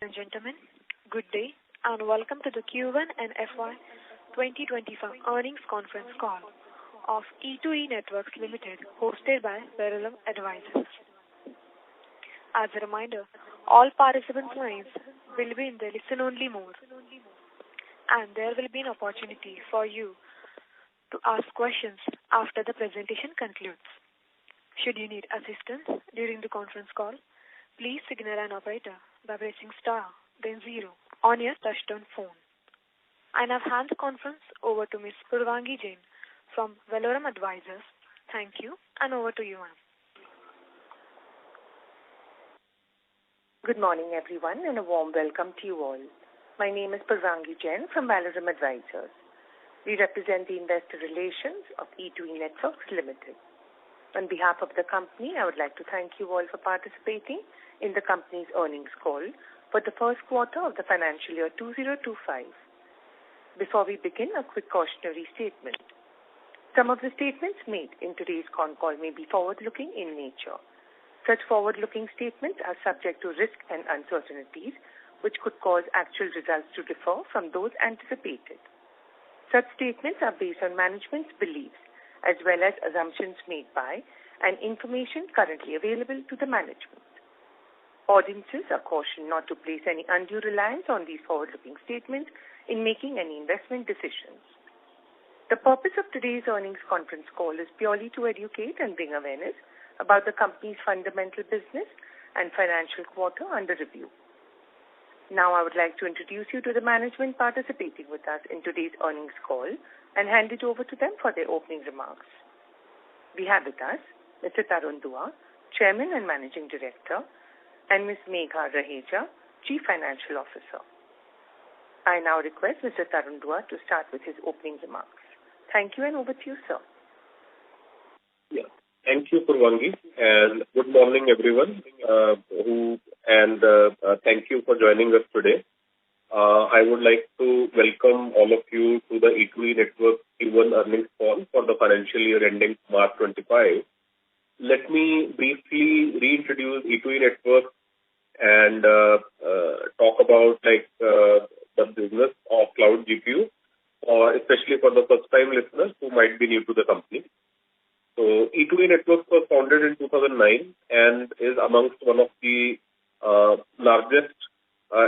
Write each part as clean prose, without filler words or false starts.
and gentlemen, good day and welcome to the Q1 and FY'25 earnings conference call of E2E Networks Limited hosted by FY'25 Advisors. As a reminder, all participants' lines will be in the listen-only mode and there will be an opportunity for you to ask questions after the presentation concludes. Should you need assistance during the conference call, please signal an operator by pressing star, then 0 on your touchtone phone. I now hand the conference over to Ms. Purvangi Jain from FY'25 Advisors. Thank you, and over to you, ma'am. Good morning, everyone, and a warm welcome to you all. My name is Purvangi Jain from FY'25 Advisors. We represent the investor relations of E2E Networks Limited. On behalf of the company, I would like to thank you all for participating in the company's earnings call for the first quarter of the financial year 2025. Before we begin, a quick cautionary statement. Some of the statements made in today's Concall may be forward-looking in nature. Such forward-looking statements are subject to risk and uncertainties, which could cause actual results to differ from those anticipated. Such statements are based on management's beliefs as well as assumptions made by and information currently available to the management. Audiences are cautioned not to place any undue reliance on these forward-looking statements in making any investment decisions. The purpose of today's earnings conference call is purely to educate and bring awareness about the company's fundamental business and financial quarter under review. Now I would like to introduce you to the management participating with us in today's earnings call and hand it over to them for their opening remarks. We have with us Mr. Tarun Dua, Chairman and Managing Director, and Ms. Megha Raheja, Chief Financial Officer. I now request Mr. Tarun Dua to start with his opening remarks. Thank you, and over to you, sir. Yeah. Thank you, Purvangi, and good morning, everyone, thank you for joining us today. I would like to welcome all of you to the E2E Network Q1 earnings call for the financial year ending March 25. Let me briefly reintroduce E2E Network and talk about the business of cloud GPU, especially for the first-time listeners who might be new to the company. So E2E Networks was founded in 2009 and is amongst one of the largest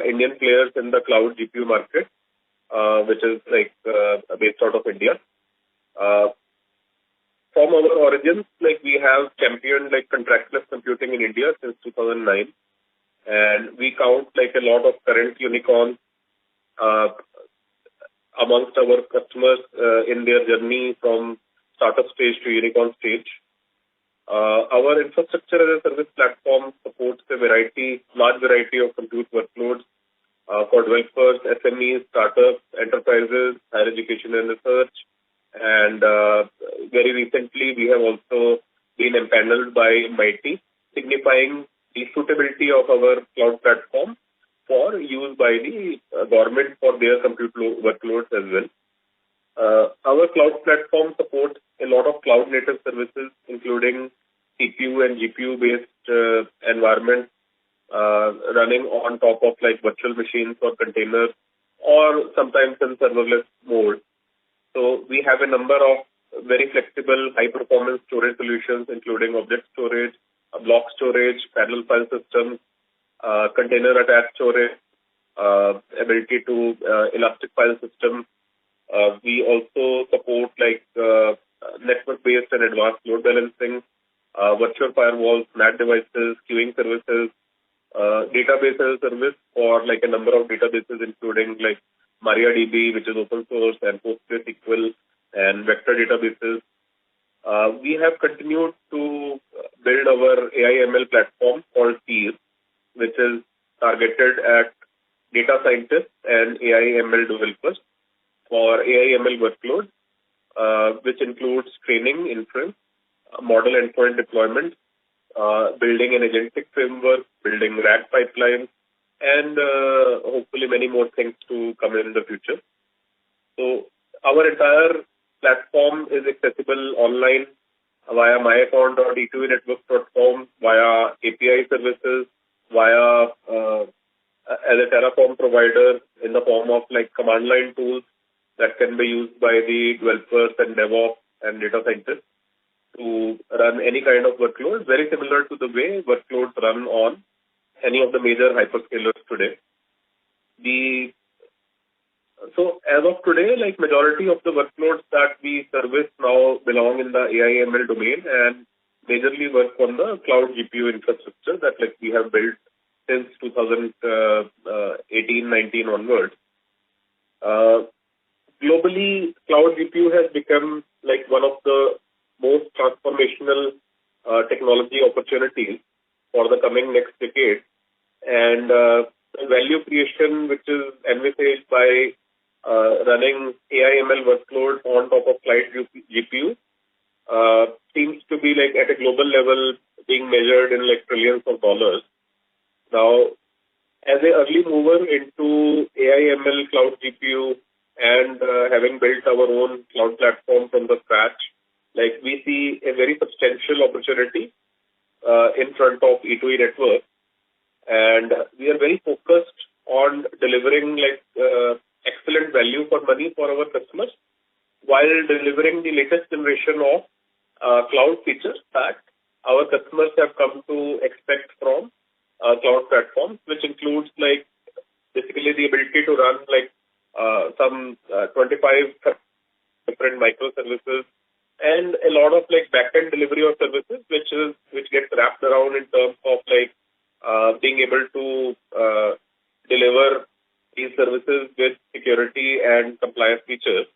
Indian players in the cloud GPU market, which is based out of India. From our origins, we have championed contractless computing in India since 2009, and we count a lot of current unicorns amongst our customers in their journey from startup stage to unicorn stage. Our infrastructure as a service platform supports a large variety of compute workloads for developers, SMEs, startups, enterprises, higher education and research. And very recently, we have also been empaneled by MIT, signifying the suitability of our cloud platform for use by the government for their compute workloads as well. Our cloud platform supports a lot of cloud-native services, including CPU and GPU-based environments running on top of virtual machines or containers, or sometimes in serverless mode. So we have a number of very flexible, high-performance storage solutions, including object storage, block storage, parallel file systems, container-attached storage, ability to elastic file system. We also support network-based and advanced load balancing, virtual firewalls, NAT devices, queuing services, database as a service for a number of databases, including MariaDB, which is open source, and PostgreSQL, and vector databases. We have continued to build our AI/ML platform called TEER, which is targeted at data scientists and AI/ML developers for AI/ML workloads, which includes training, inference, model endpoint deployment, building an agentic framework, building RAG pipelines, and hopefully many more things to come in the future. So our entire platform is accessible online via myaccount.e2enetworks.com, via API services, via as a Terraform provider in the form of like command line tools that can be used by the developers and DevOps and data scientists to run any kind of workload, very similar to the way workloads run on any of the major hyperscalers today. So as of today, like majority of the workloads that we service now belong in the AI/ML domain and majorly work on the cloud GPU infrastructure that like we have built since 2018-19 onwards. Globally, cloud GPU has become like one of the most transformational technology opportunities for the coming next decade. And the value creation, which is envisaged by running AI/ML workloads on top of cloud GPU, seems to be like at a global level being measured in like trillions of dollars. Now, as an early mover into AI/ML cloud GPU and having built our own cloud platform from the scratch, like we see a very substantial opportunity in front of E2E network, and we are very focused on delivering like excellent value for money for our customers while delivering the latest generation of cloud features that our customers have come to expect from cloud platforms, which includes like basically the ability to run like some 25 different microservices and a lot of like back-end delivery of services, which gets wrapped around in terms of like being able to deliver these services with security and compliance features.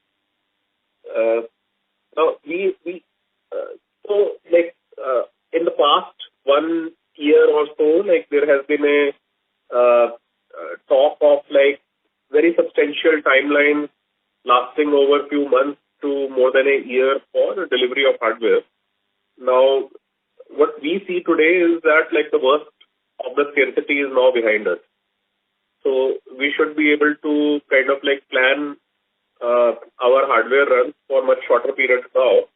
Now in the past 1 year or so, like there has been a talk of like very substantial timelines lasting over a few months to more than a year for the delivery of hardware. Now, what we see today is that like the worst of the scarcity is now behind us. So we should be able to kind of like plan our hardware runs for much shorter periods now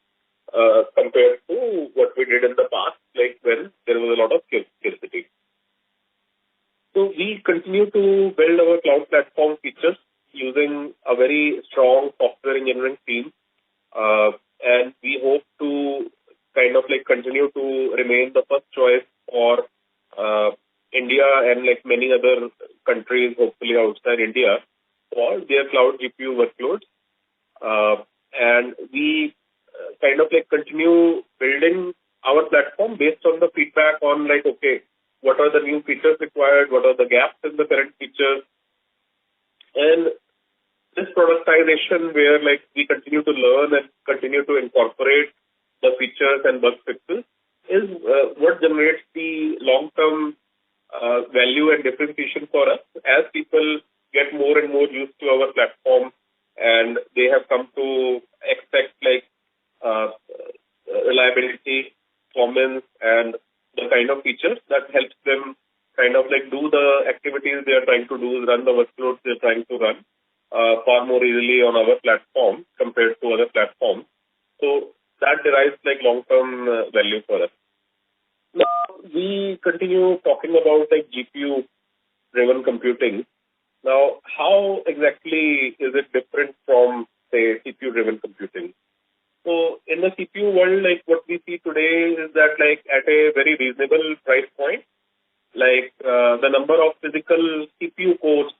compared to what we did in the past, like when there was a lot of scarcity. So we continue to build our cloud platform features using a very strong software engineering team, and we hope to kind of like continue to remain the first choice for India and like many other countries, hopefully outside India, for their cloud GPU workloads. And we kind of like continue building our platform based on the feedback on like, okay, what are the new features required? What are the gaps in the current features? And this productization where like we continue to learn and continue to incorporate the features and bug fixes is what generates the long-term value and differentiation for us as people get more and more used to our platform and they have come to expect like reliability, performance, and the kind of features that helps them kind of like do the activities they are trying to do, run the workloads they're trying to run far more easily on our platform compared to other platforms. So that derives like long-term value for us. Now, we continue talking about like GPU-driven computing. Now, how exactly is it different from, say, CPU-driven computing? So in the CPU world, like what we see today is that like at a very reasonable price point, like the number of physical CPU cores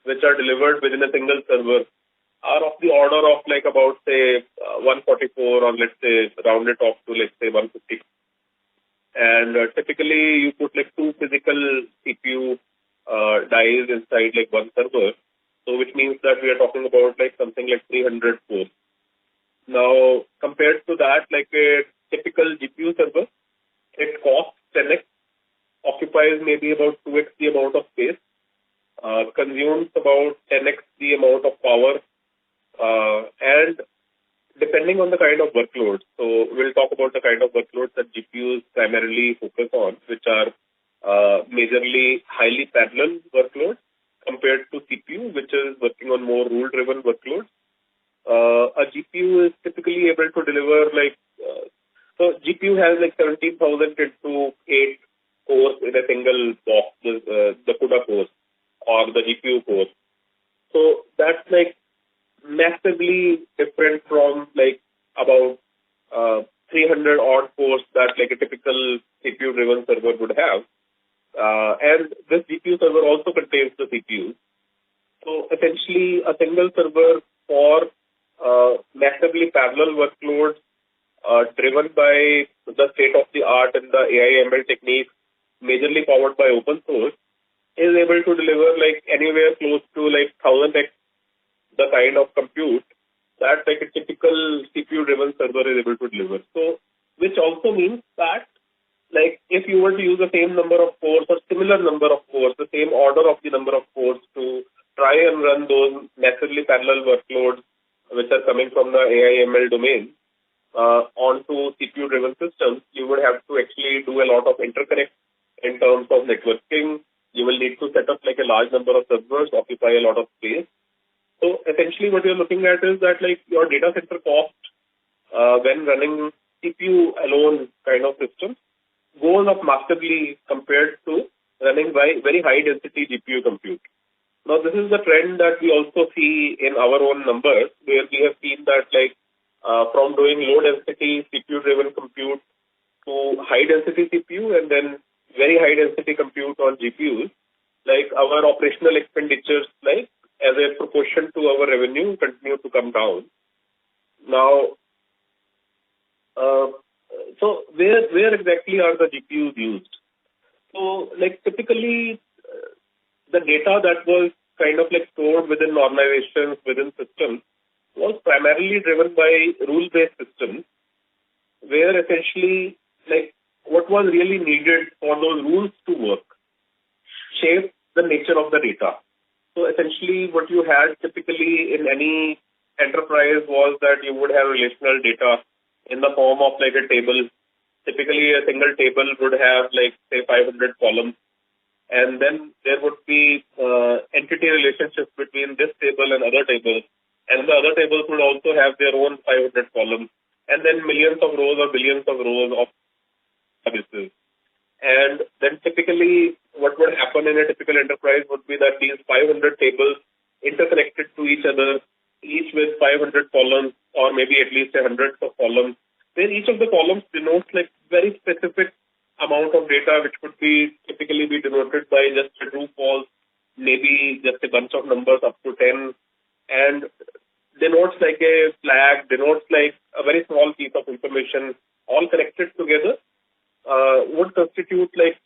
which are delivered within a single server are of the order of like about say 144 or let's say round it off to let's say 150. And typically you put like two physical CPU dies inside like one server. So which means that we are talking about like something like 300 cores. Now, compared to that, like a typical GPU server, it costs 10x, occupies maybe about 2x the amount of space, consumes about 10x the amount of power, and depending on the kind of workload. So we'll talk about the kind of workloads that GPUs primarily focus on, which are majorly highly parallel workloads compared to CPU, which is working on more rule-driven workloads. A GPU is typically able to deliver like, so GPU has like 17,000 into 8 cores in a single box, the CUDA cores. the GPU core. So that's like massively different from like about 300 odd cores that like a typical CPU driven server would have. And this GPU server also contains the CPU. So essentially a single server for massively parallel workloads driven by the state of the art and the AI ML techniques, majorly powered by open source, is able to deliver like anywhere close to like 1000x the kind of compute that like a typical CPU driven server is able to deliver. So which also means that like if you were to use the same number of cores or similar number of cores, the same order of the number of cores to try and run those massively parallel workloads which are coming from the AI ML domain onto CPU driven systems, you would have to actually do a lot of interconnect in terms of networking. You will need to set up like a large number of servers, occupy a lot of space. So essentially what you're looking at is that like your data center cost when running CPU alone kind of systems goes up massively compared to running by very high density GPU compute. Now this is the trend that we also see in our own numbers, where we have seen that like from doing low density CPU driven compute to high density CPU and then very high density compute on GPUs, like our operational expenditures like as a proportion to our revenue continue to come down. Now, so where exactly are the GPUs used? So like typically the data that was kind of like stored within organizations, within systems was primarily driven by rule-based systems, where essentially like what was really needed for those rules to work shaped the nature of the data. So essentially what you had typically in any enterprise was that you would have relational data in the form of like a table. Typically a single table would have like say 500 columns, and then there would be entity relationships between this table and other tables, and the other tables would also have their own 500 columns, and then millions of rows or billions of rows of services. And then typically what would happen in a typical enterprise would be that these 500 tables interconnected to each other, each with 500 columns or maybe at least hundreds of columns, where each of the columns denotes like very specific amount of data, which could be typically be denoted by just a true false, maybe just a bunch of numbers up to 10, and denotes like a flag, denotes like a very small piece of information, all connected together, would constitute like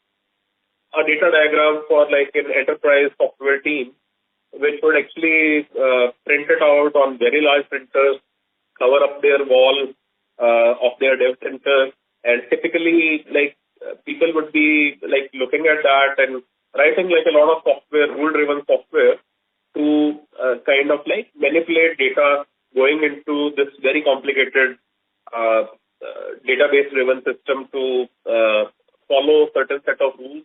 a data diagram for like an enterprise software team, which would actually print it out on very large printers, cover up their wall of their dev center, and typically like people would be like looking at that and writing like a lot of software, rule-driven software to kind of like manipulate data going into this very complicated database-driven system to follow certain set of rules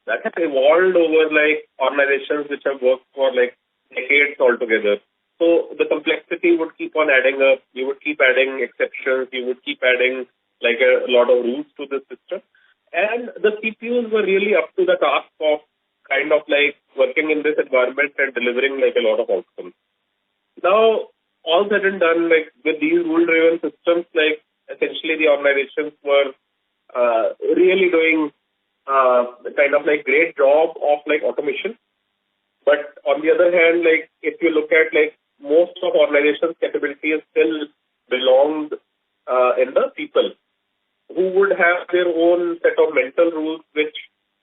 that have evolved over like organizations which have worked for like decades altogether. So the complexity would keep on adding up. You would keep adding exceptions. You would keep adding like a lot of rules to the system. And the CPUs were really up to the task of kind of like working in this environment and delivering like a lot of outcomes. Now, all said and done, like with these rule-driven systems, like essentially the organizations were really doing kind of like great job of like automation. But on the other hand, like if you look at like most of organizations' capabilities still belonged in the people, who would have their own set of mental rules which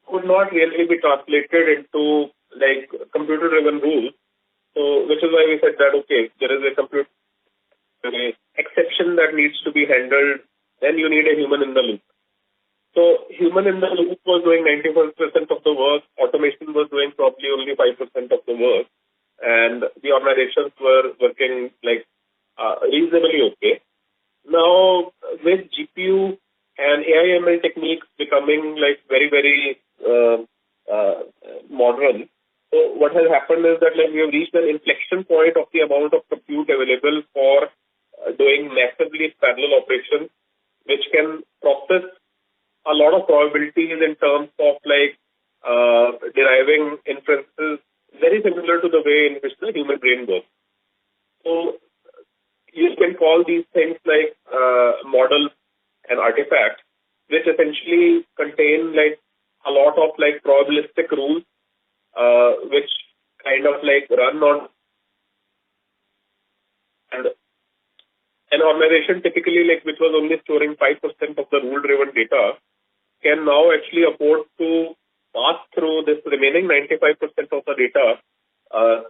could not really be translated into like computer-driven rules. So, which is why we said that, okay, there is a computer exception that needs to be handled, then you need a human in the loop. So, human in the loop was doing 91% of the work, automation was doing probably only 5% of the work, and the organizations were working like reasonably okay. Now, with GPU and AI/ML techniques becoming like very, very modern, so what has happened is that like we have reached an inflection point of the amount of compute available for doing massively parallel operations, which can process a lot of probabilities in terms of like deriving inferences very similar to the way in which the human brain works. So you can call these things like models and artifacts, which essentially contain like a lot of like probabilistic rules, which kind of like run on, and an organization typically like which was only storing 5% of the rule-driven data can now actually afford to pass through this remaining 95% of the data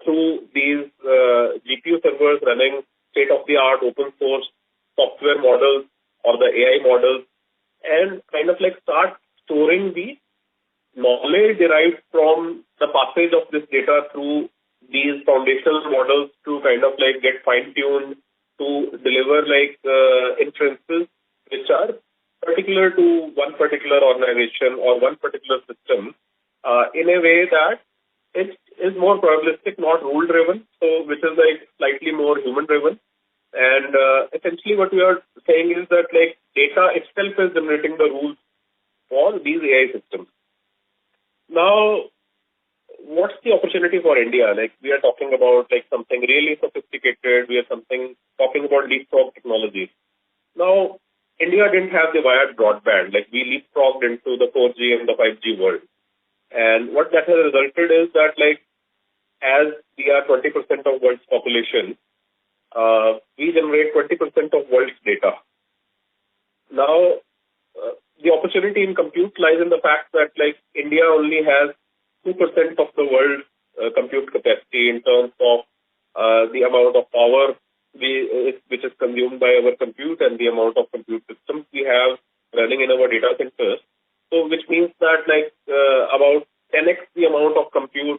through these GPU servers running state-of-the-art open source software models or the AI models, and kind of like start storing the knowledge derived from the passage of this data through these foundational models to kind of like get fine-tuned to deliver like inferences which are particular to one particular organization or one particular system in a way that it is more probabilistic, not rule-driven, so which is like slightly more human-driven. And essentially what we are saying is that like data itself is generating the rules for these AI systems. Now, what's the opportunity for India? Like we are talking about like something really sophisticated. We are talking about leapfrog technology. Now, India didn't have the wired broadband. Like we leapfrogged into the 4G and the 5G world. And what that has resulted is that like as we are 20% of world's population, we generate 20% of world's data. Now, the opportunity in compute lies in the fact that like India only has 2% of the world's compute capacity in terms of the amount of power which is consumed by our compute and the amount of compute systems we have running in our data centers. So which means that like about 10x the amount of compute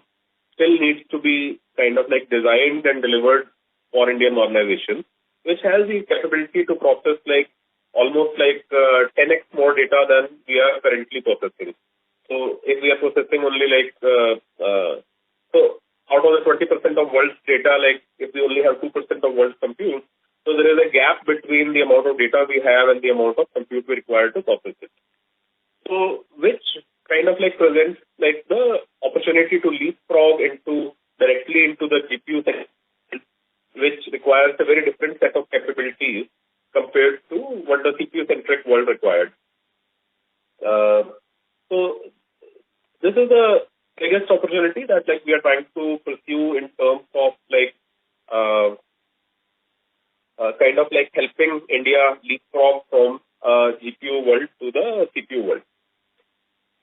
still needs to be kind of like designed and delivered for Indian organizations, which has the capability to process like almost like 10x more data than we are currently processing. So if we are processing only like, so out of the 20% of world's data, like if we only have 2% of world's compute, so there is a gap between the amount of data we have and the amount of compute we require to process it. So which kind of like presents like the opportunity to leapfrog directly into the GPU sector, which requires a very different set of capabilities compared to what the CPU-centric world required. So this is the biggest opportunity that like we are trying to pursue in terms of like kind of like helping India leapfrog from GPU world to the CPU world.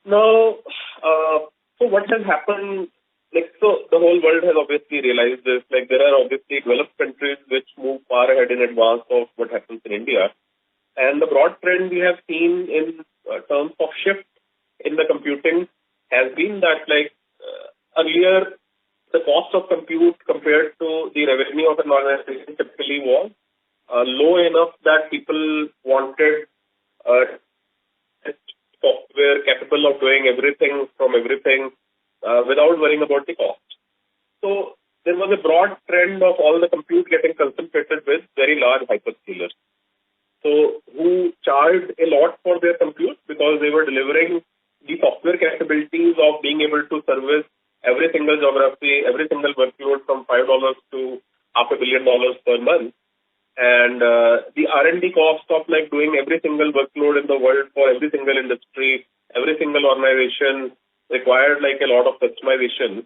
Now, so what has happened? Like, so the whole world has obviously realized this. Like, there are obviously developed countries which move far ahead in advance of what happens in India. And the broad trend we have seen in terms of shift in the computing has been that, like, earlier the cost of compute compared to the revenue of an organization typically was low enough that people wanted software capable of doing everything from everything without worrying about the cost. So there was a broad trend of all the compute getting concentrated with very large hyperscalers. So who charged a lot for their compute because they were delivering the software capabilities of being able to service every single geography, every single workload from $5 to $500 million per month. And the R&D cost of like doing every single workload in the world for every single industry, every single organization required like a lot of customization.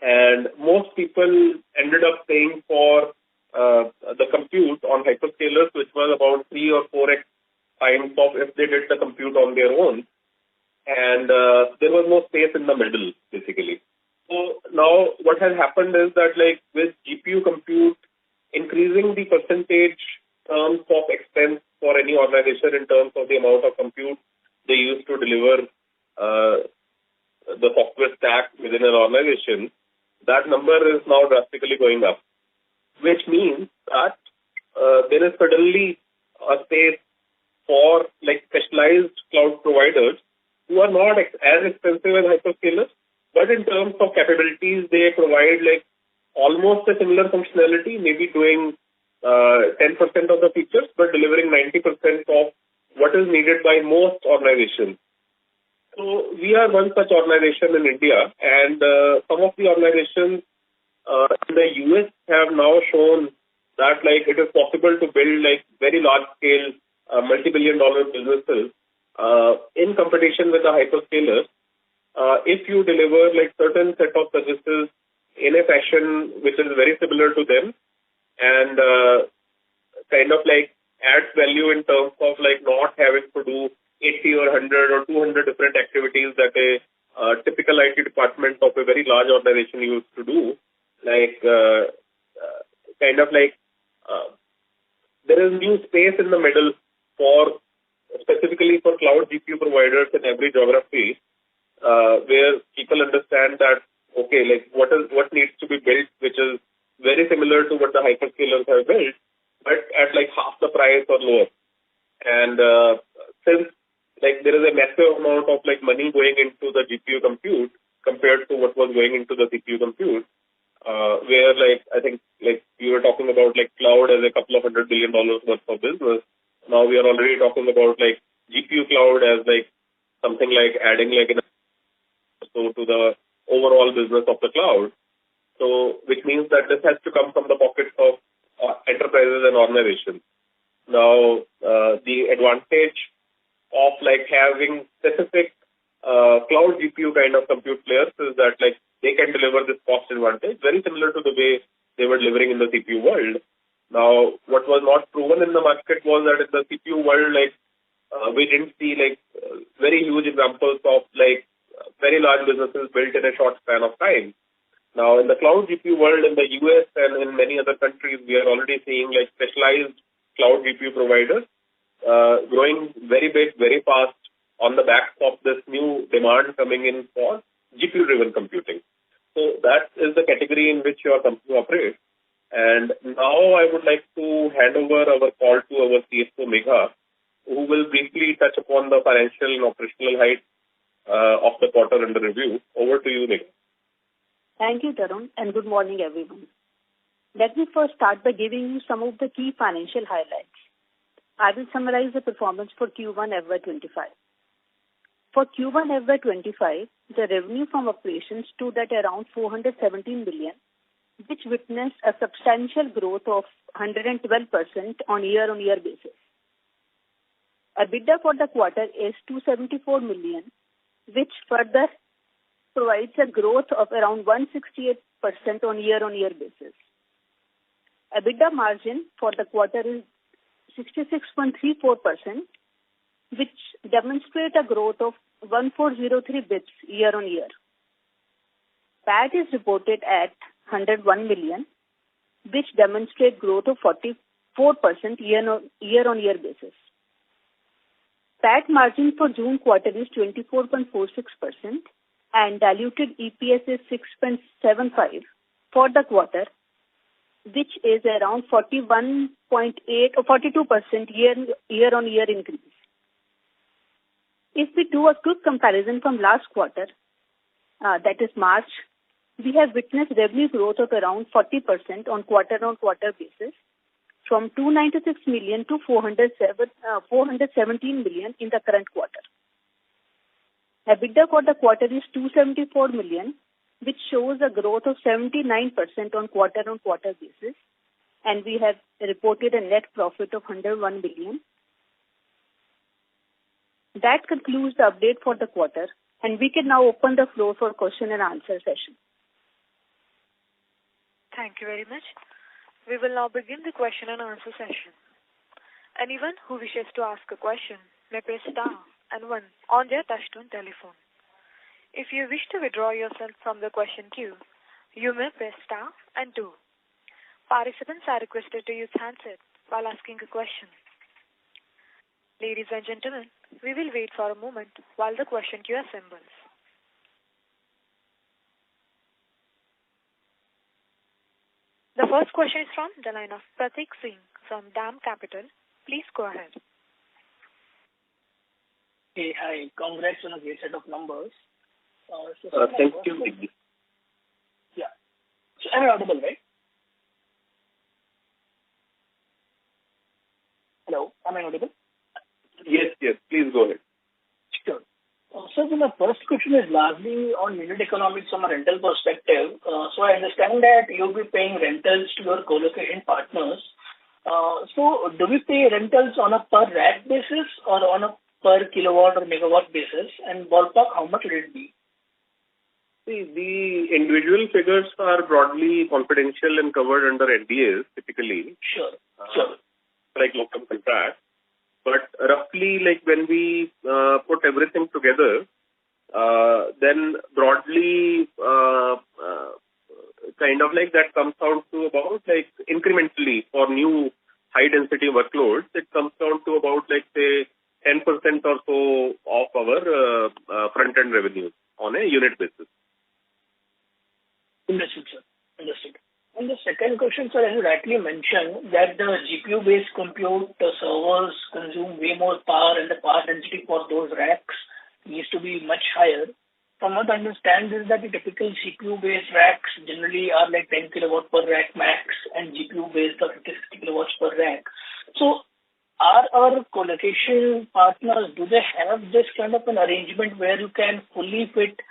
And most people ended up paying for the compute on hyperscalers, which was about 3 or 4x times of if they did the compute on their own. And there was no space in the middle, basically. So now what has happened is that like with GPU compute increasing the percentage terms of expense for any organization in terms of the amount of compute they use to deliver the software stack within an organization, that number is now drastically going up, which means that there is suddenly a space for like specialized cloud providers who are not as expensive as hyperscalers, but in terms of capabilities, they provide like almost a similar functionality, maybe doing 10% of the features, but delivering 90% of what is needed by most organizations. So we are one such organization in India, and some of the organizations in the US have now shown that like it is possible to build like very large scale multi-billion dollar businesses in competition with the hyperscalers if you deliver like certain set of services in a fashion which is very similar to them and kind of like adds value in terms of like not having to do 80 or 100 or 200 different activities that a typical IT department of a very large organization used to do. Like kind of like there is new space in the middle for specifically for cloud GPU providers in every geography where people understand that okay, like what needs to be built, which is very similar to what the hyperscalers have built, but at like half the price or lower. And since like there is a massive amount of like money going into the GPU compute compared to what was going into the CPU compute, where like I think like you were talking about like cloud as a couple of $100 billion worth of business. Now we are already talking about like GPU cloud as like something like adding like so to the overall business of the cloud. So which means that this has to come from the pockets of enterprises and organizations. Now the advantage of like having specific cloud GPU kind of compute players is that like they can deliver this cost advantage very similar to the way they were delivering in the CPU world. Now, what was not proven in the market was that in the CPU world, like we didn't see like very huge examples of like very large businesses built in a short span of time. Now, in the cloud GPU world in the US and in many other countries, we are already seeing like specialized cloud GPU providers growing very big, very fast on the back of this new demand coming in for GPU-driven computing. So that is the category in which your company operates. And now I would like to hand over our call to our CFO, Megha, who will briefly touch upon the financial and operational heights of the quarter under review. Over to you, Megha. Thank you, Tarun, and good morning, everyone. Let me first start by giving you some of the key financial highlights. I will summarize the performance for Q1 FY'25. For Q1 FY'25, the revenue from operations stood at around 417 billion, which witnessed a substantial growth of 112% on year-on-year basis. EBITDA for the quarter is 274 million, which further provides a growth of around 168% on year-on-year basis. EBITDA margin for the quarter is 66.34%, which demonstrates a growth of 1403 bps year-on-year. PAT is reported at 101 million, which demonstrates growth of 44% year-on-year basis. PAT margin for June quarter is 24.46% and diluted EPS is 6.75 for the quarter, which is around 41.8 or 42% year-on-year increase. If we do a quick comparison from last quarter, that is March, we have witnessed revenue growth of around 40% on quarter-on-quarter basis, from 296 million to 417 million in the current quarter. EBITDA for the quarter is 274 million, which shows a growth of 79% on quarter-on-quarter basis, and we have reported a net profit of 101 billion. That concludes the update for the quarter, and we can now open the floor for question and answer session. Thank you very much. We will now begin the question and answer session. Anyone who wishes to ask a question may press star and 1 on their touchtone telephone. If you wish to withdraw yourself from the question queue, you may press star and 2. Participants are requested to use handset while asking a question. Ladies and gentlemen, we will wait for a moment while the question queue assembles. The first question is from the line of Pratik Singh from DAM Capital. Please go ahead. Hey, hi. Congrats on a great set of numbers. Thank you. Yeah. So am I audible, right? Hello, am I audible? Yes, please go ahead. Sure. So the my first question is largely on unit economics from a rental perspective. So I understand that you'll be paying rentals to your co-location partners. So do we pay rentals on a per rack basis or on a per kilowatt or megawatt basis? And ballpark, how much would it be? See, the individual figures are broadly confidential and covered under NDAs typically. Sure. Like long-term contracts. But roughly, like when we put everything together, then broadly, kind of like that comes down to about like incrementally for new high-density workloads, it comes down to about like say 10% or so of our front-end revenues on a unit basis. Understood, sir. Understood. And the second question, sir, as you rightly mentioned, that the GPU-based compute servers consume way more power and the power density for those racks needs to be much higher. From what I understand is that the typical CPU-based racks generally are like 10 kilowatt per rack max and GPU-based are 50-60 kilowatts per rack. So are our co-location partners, do they have this kind of an arrangement where you can fully fit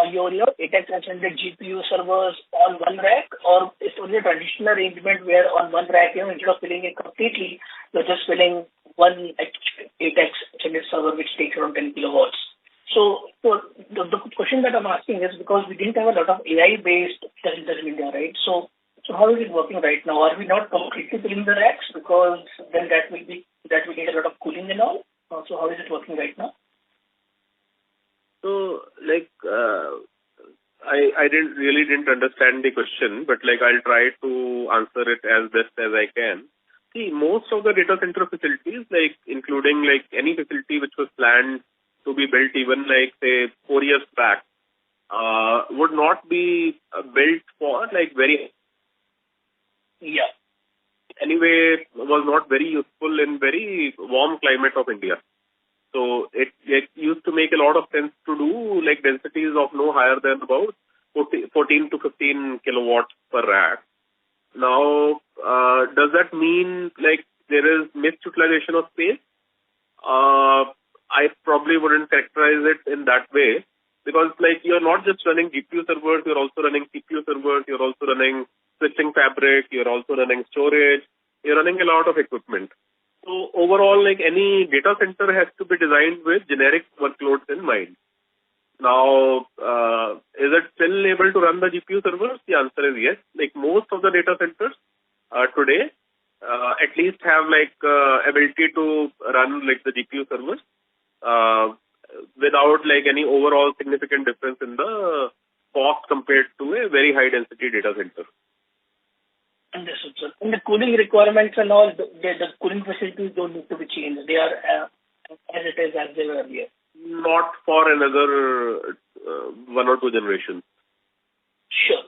your 8x H100 GPU servers on one rack, or is it only a traditional arrangement where on one rack, instead of filling it completely, you're just filling one 8x H100 server which takes around 10 kilowatts? So the question that I'm asking is because we didn't have a lot of AI-based centers in India, right? So how is it working right now? Are we not completely filling the racks because then that we need a lot of cooling and all? So how is it working right now? So, like, I didn't understand the question, but like I'll try to answer it as best as I can. See, most of the data center facilities, like including like any facility which was planned to be built even like say 4 years back, would not be built for like anyway was not very useful in very warm climate of India. So it used to make a lot of sense to do like densities of no higher than about 14 to 15 kilowatts per rack. Now, does that mean like there is misutilization of space? I probably wouldn't characterize it in that way because like you're not just running GPU servers, you're also running CPU servers, you're also running switching fabric, you're also running storage, you're running a lot of equipment. So overall, like any data center has to be designed with generic workloads in mind. Now, is it still able to run the GPU servers? The answer is yes. Like most of the data centers today, at least have like ability to run like the GPU servers without like any overall significant difference in the cost compared to a very high density data center. Understood, sir. And the cooling requirements and all, the cooling facilities don't need to be changed. They are as it is as they were earlier. Not for another 1 or 2 generations. Sure.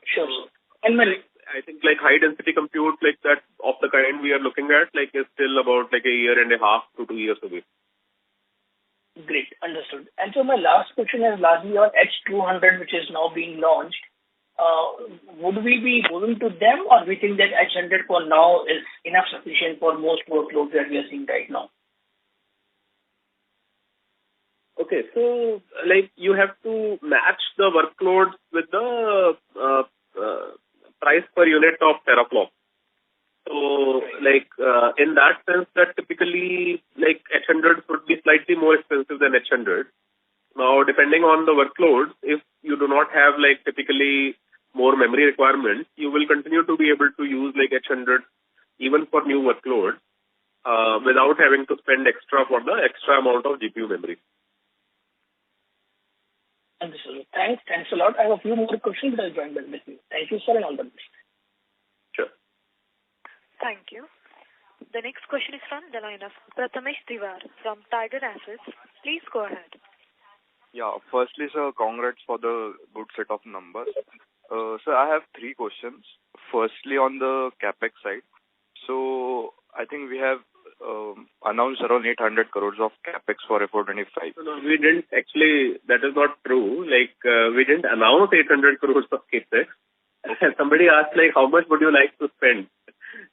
And I think like high density compute like that of the kind we are looking at like is still about like a year and a half to 2 years away. Great, understood. And so my last question is largely on H200, which is now being launched. Would we be moving to them, or we think that H100 for now is enough sufficient for most workloads that we are seeing right now? Okay, so like you have to match the workloads with the price per unit of teraflop. So like in that sense that typically like H100 would be slightly more expensive than H100. Now depending on the workloads, if you do not have like typically more memory requirements, you will continue to be able to use like H100 even for new workloads without having to spend extra for the extra amount of GPU memory. Understood. Thanks a lot. I have a few more questions, but I'll join back with you. Thank you, sir, and all the best. Sure. Thank you. The next question is from the line of Prathamesh Tiwar from Tiger Assets. Please go ahead. Yeah, firstly, sir, congrats for the good set of numbers. Sir, I have 3 questions. Firstly, on the capex side. So, I think we have announced around 800 crores of capex for FY'25. No, we didn't actually. That is not true. Like we didn't announce 800 crores of capex. Okay. Somebody asked like, how much would you like to spend?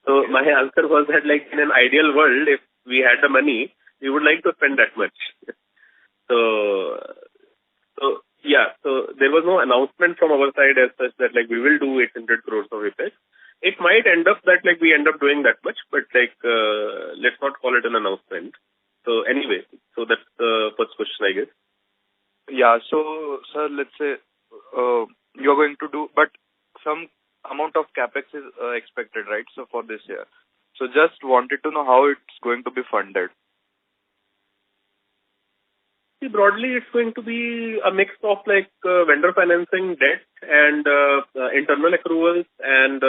So my answer was that like in an ideal world, if we had the money, we would like to spend that much. So So yeah, so there was no announcement from our side as such that like we will do 800 crores of CapEx. It might end up that like we end up doing that much, but like let's not call it an announcement. So anyway, so that's the first question, I guess. Yeah. So, sir, let's say you're going to do, but some amount of capex is expected, right? So for this year. So just wanted to know how it's going to be funded. See, broadly, it's going to be a mix of like vendor financing, debt, and internal accruals, and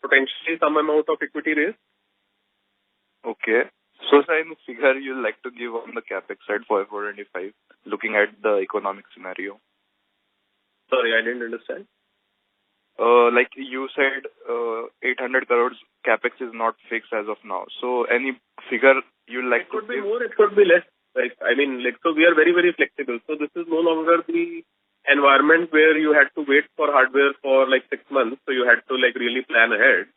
potentially some amount of equity raise. Okay. So, sir, any figure you'd like to give on the capex side for FY'25, looking at the economic scenario? Sorry, I didn't understand. Like you said, 800 crores capex is not fixed as of now. So, any figure you'd like to give? It could be more, it could be less. Like, I mean, like, so we are very, very flexible. So this is no longer the environment where you had to wait for hardware for like 6 months. So you had to like really plan ahead.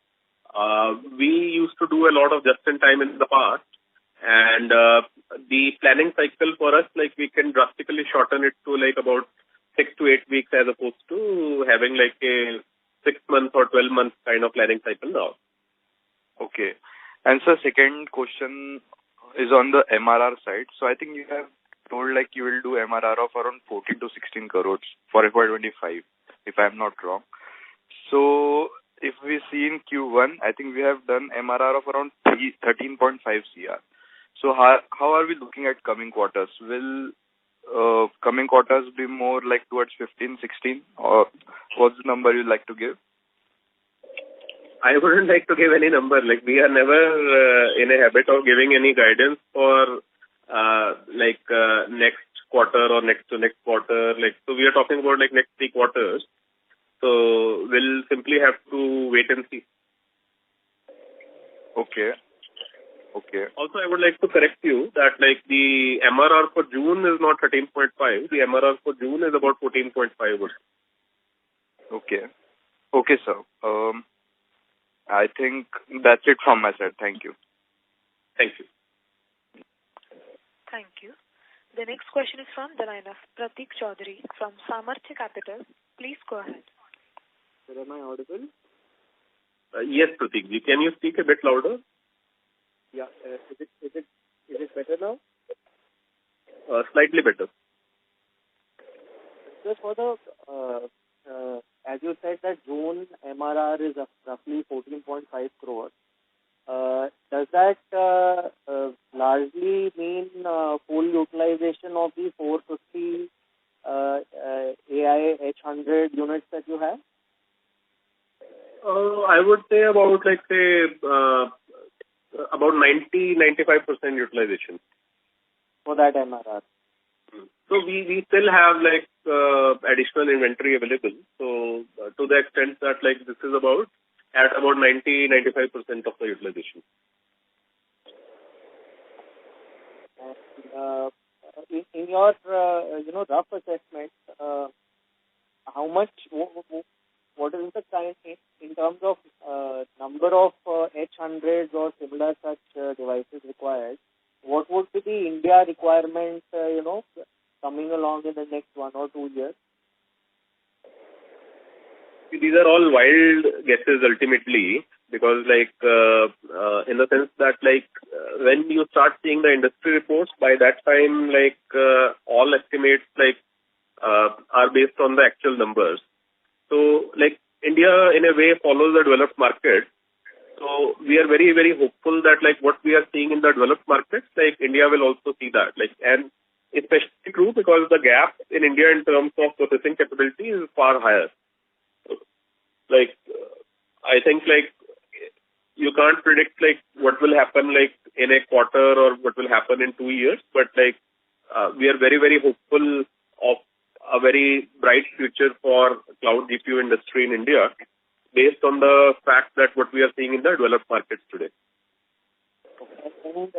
We used to do a lot of just in time in the past. And the planning cycle for us, like we can drastically shorten it to like about 6 to 8 weeks as opposed to having like a 6 month or 12 month kind of planning cycle now. Okay. And so second question is on the MRR side. So I think you have told like you will do MRR of around 14 to 16 crores for FY'25, if I'm not wrong. So if we see in Q1, I think we have done MRR of around 13.5 CR. So how are we looking at coming quarters? Will coming quarters be more like towards 15, 16, or what's the number you'd like to give? I wouldn't like to give any number. Like we are never in a habit of giving any guidance for next quarter or next to next quarter. Like so, we are talking about like next 3 quarters. So we'll simply have to wait and see. Okay. Okay. Also, I would like to correct you that like the MRR for June is not 13.5. The MRR for June is about 14.5. Okay. Okay, sir. I think that's it from my side. Thank you. Thank you. Thank you. The next question is from the line of Pratik Chaudhary from Samarthya Capital. Please go ahead. Sir, am I audible? Yes, Pratik. Can you speak a bit louder? Yeah. Is it better now? Slightly better. Just for the as you said that June MRR is roughly 14.5 crores. Does that largely mean full utilization of the 450 AI H100 units that you have? I would say about about 90-95% utilization for that MRR. So we still have like additional inventory available. So to the extent that like this is about at about 90-95% of the utilization. In your rough assessment, how much? What is the kind in terms of number of H100s or similar such devices required? What would be the India requirement, coming along in the next 1 or 2 years? These are all wild guesses ultimately, because like in the sense that like when you start seeing the industry reports, by that time like all estimates like are based on the actual numbers. So like India in a way follows the developed market. So we are very, very hopeful that like what we are seeing in the developed markets, like India will also see that. Like, and especially true because the gap in India in terms of processing capability is far higher. Like, I think like you can't predict like what will happen like in a quarter or what will happen in 2 years, but like we are very, very hopeful of a very bright future for cloud GPU industry in India based on the fact that what we are seeing in the developed markets today. And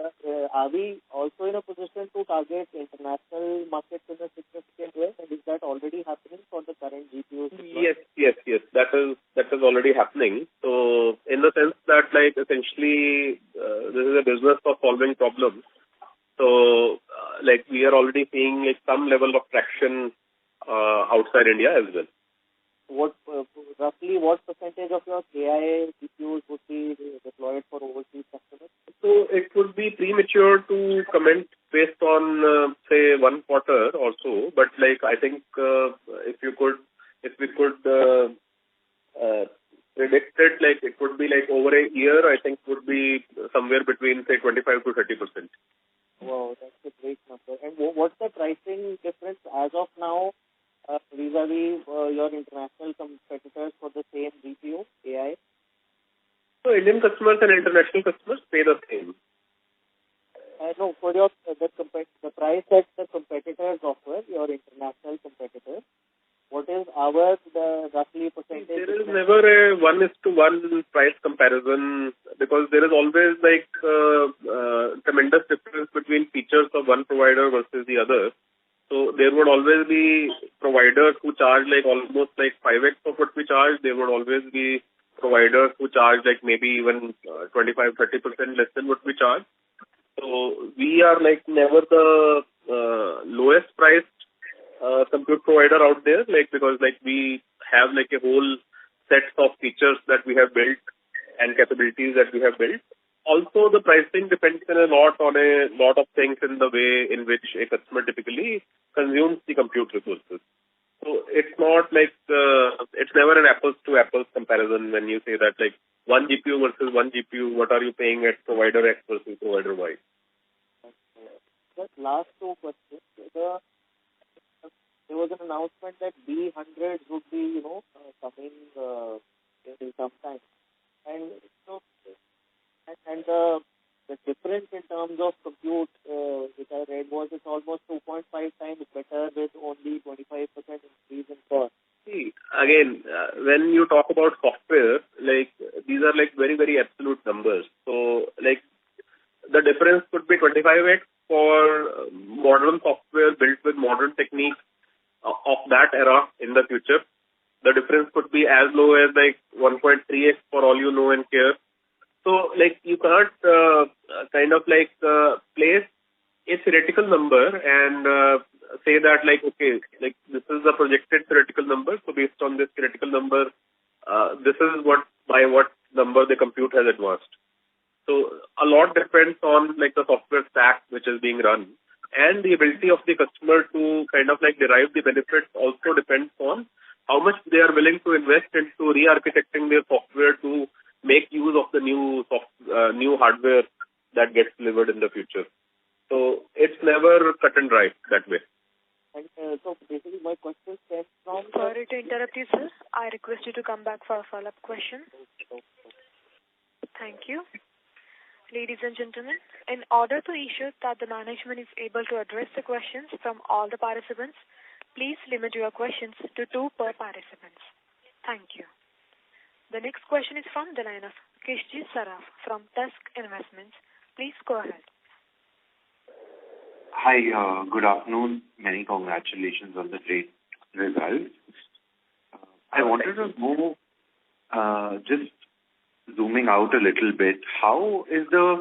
are we also in a position to target international markets in a significant way? And is that already happening for the current GPUs? Yes. That is already happening. So in the sense that this is a business of solving problems. So like we are already seeing like some level of traction outside India as well. What roughly what percentage of your AI GPUs would be deployed for overseas customers? So it would be premature to comment based on say 1 quarter or so, but like I think if we could predict it, like it would be like over a year, I think would be somewhere between say 25 to 30%. Wow, that's a great number. And what's the pricing difference as of now vis-a-vis your international competitors for the same GPU AI? So Indian customers and international customers pay the same. No, for your the price that the competitors offer, your international competitors, what is our roughly percentage? There is never a 1:1 price comparison because there is always like tremendous difference between features of one provider versus the other. So there would always be providers who charge like almost like 5x of what we charge. There would always be providers who charge like maybe even 25-30% less than what we charge. So we are like never the lowest priced compute provider out there, like because like we have like a whole set of features that we have built and capabilities that we have built. Also, the pricing depends a lot on a lot of things in the way in which a customer typically consumes the compute resources. So it's not like it's never an apples to apples comparison when you say that like one GPU versus one GPU, what are you paying at provider X versus provider Y? Just last 2 questions. There was an announcement that B100 would be, coming in some time. And so, and the difference in terms of compute, which I read was it's almost 2.5 times better with only 25% increase in cost. See, again, when you talk about software, like these are like very, very absolute numbers. So like the difference could be 25x for modern software built with modern techniques of that era in the future. The difference could be as low as like 1.3x for all you know and care. So like you can't kind of like place a theoretical number and say that like, okay, like this is the projected theoretical number. So based on this theoretical number, this is by what number the compute has advanced. So a lot depends on like the software stack which is being run, and the ability of the customer to kind of like derive the benefits also depends on how much they are willing to invest into re-architecting their software to make use of the new hardware that gets delivered in the future. So it's never cut and dry that way. And so basically my question stems from... Sorry to interrupt you, sir. I request you to come back for a follow-up question. Thank you. Ladies and gentlemen, in order to ensure that the management is able to address the questions from all the participants, please limit your questions to 2 per participant. Thank you. The next question is from the line of Kishji Saraf from Tusk Investments. Please go ahead. Hi, good afternoon. Many congratulations on the great results. I wanted to know, just zooming out a little bit, how is the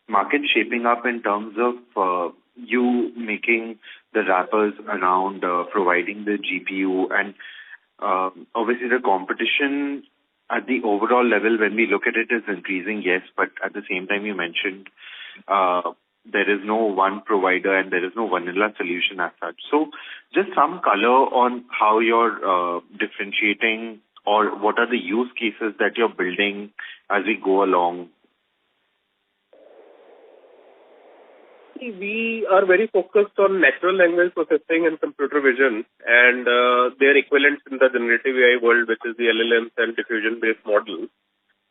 market shaping up in terms of you making the wrappers around providing the GPU and obviously the competition at the overall level when we look at it is increasing, yes, but at the same time you mentioned there is no one provider and there is no vanilla solution as such. So just some color on how you're differentiating or what are the use cases that you're building as we go along? We are very focused on natural language processing and computer vision and their equivalents in the generative AI world, which is the LLMs and diffusion-based models.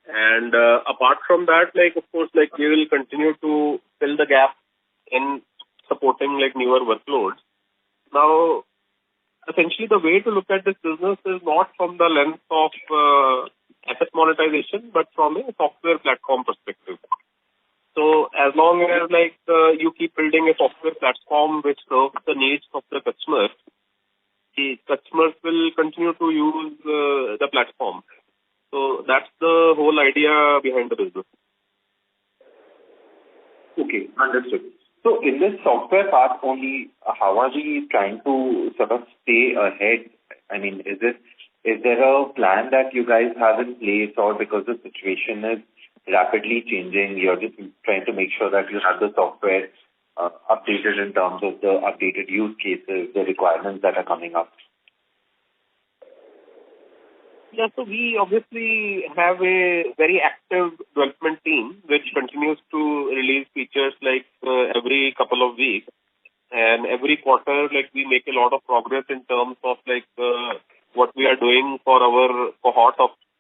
And apart from that, like of course, like we will continue to fill the gap in supporting like newer workloads. Now, essentially, the way to look at this business is not from the lens of asset monetization, but from a software platform perspective. So as long as like you keep building a software platform which serves the needs of the customers will continue to use the platform. So that's the whole idea behind the business. Okay, understood. So in this software part only, how are we trying to sort of stay ahead? I mean, is there a plan that you guys have in place, or because the situation is rapidly changing, you're just trying to make sure that you have the software updated in terms of the updated use cases, the requirements that are coming up? Yeah, so we obviously have a very active development team which continues to release features like every couple of weeks, and every quarter like we make a lot of progress in terms of like what we are doing for our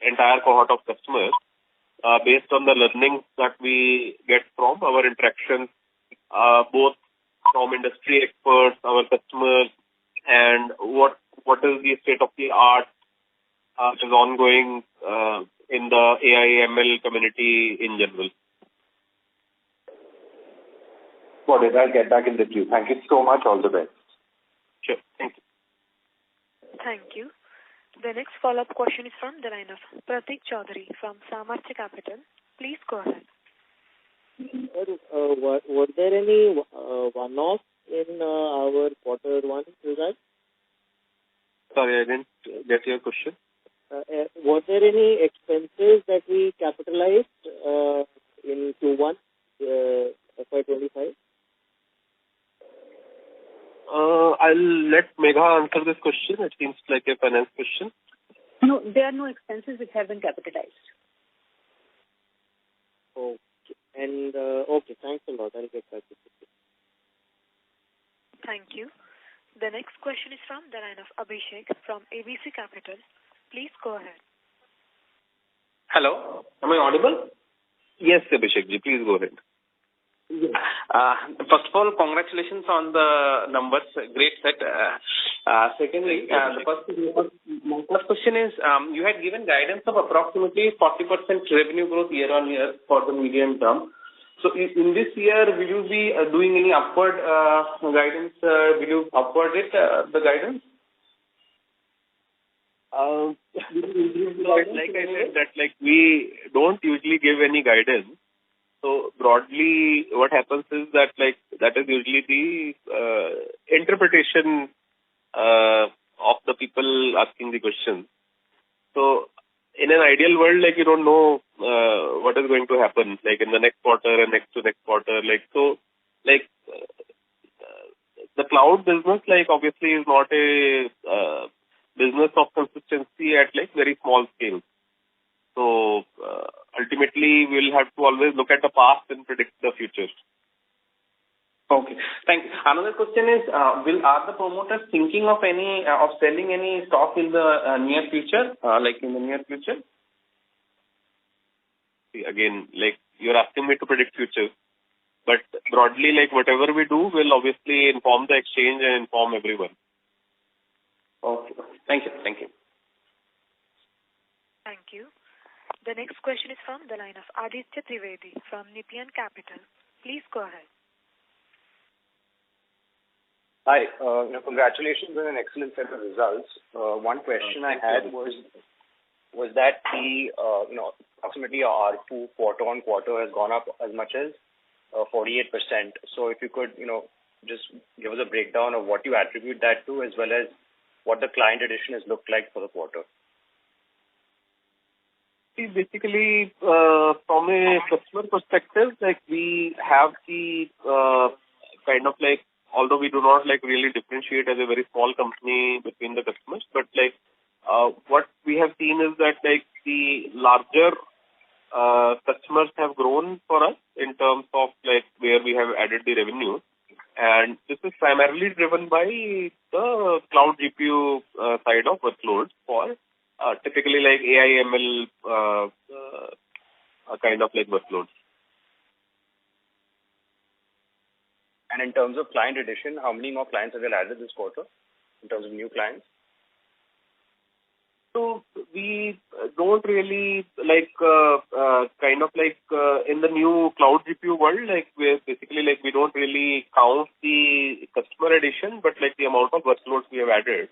entire cohort of customers based on the learnings that we get from our interactions, both from industry experts, our customers, and what is the state of the art which is ongoing in the AI/ML community in general. Got it. I'll get back in the queue. Thank you so much. All the best. Sure. Thank you. Thank you. The next follow-up question is from the line of Pratik Chaudhary from Samarthya Capital. Please go ahead. Were there any one-offs in our quarter one results? Sorry, I didn't get your question. Were there any expenses that we capitalized in Q1 FY'25? I'll let Megha answer this question. It seems like a finance question. No, there are no expenses which have been capitalized. Okay. And okay, thanks a lot. I'll get back to you. Thank you. The next question is from the line of Abhishek from ABC Capital. Please go ahead. Hello. Am I audible? Yes, Abhishek ji, please go ahead. First of all, congratulations on the numbers. Great set. Secondly, my first question is, you had given guidance of approximately 40% revenue growth year on year for the medium term. So in this year, will you be doing any upward guidance? Will you upward it, the guidance? Like I said, that like we don't usually give any guidance. So broadly, what happens is that like that is usually the interpretation of the people asking the question. So in an ideal world, like you don't know what is going to happen, like in the next quarter and next to next quarter. Like so, like the cloud business, like obviously is not a business of consistency at like very small scale. So ultimately, we'll have to always look at the past and predict the future. Okay, thank you. Another question is, are the promoters thinking of selling any stock in the near future, like in the near future? Again, like you're asking me to predict future, but broadly, like whatever we do, we'll obviously inform the exchange and inform everyone. Okay, thank you. Thank you. The next question is from the line of Aditya Trivedi from Nepean Capital. Please go ahead. Hi. Congratulations on an excellent set of results. One question I had was that the approximately our ARPU quarter on quarter has gone up as much as 48%. So if you could just give us a breakdown of what you attribute that to, as well as what the client addition has looked like for the quarter. Basically, from a customer perspective, like we have the kind of like, although we do not like really differentiate as a very small company between the customers, but like what we have seen is that like the larger customers have grown for us in terms of like where we have added the revenue, and this is primarily driven by the cloud GPU side of workloads for typically like AI/ML kind of like workloads. And in terms of client addition, how many more clients have been added this quarter in terms of new clients? So we don't really like kind of like in the new cloud GPU world, like we're basically like we don't really count the customer addition, but like the amount of workloads we have added.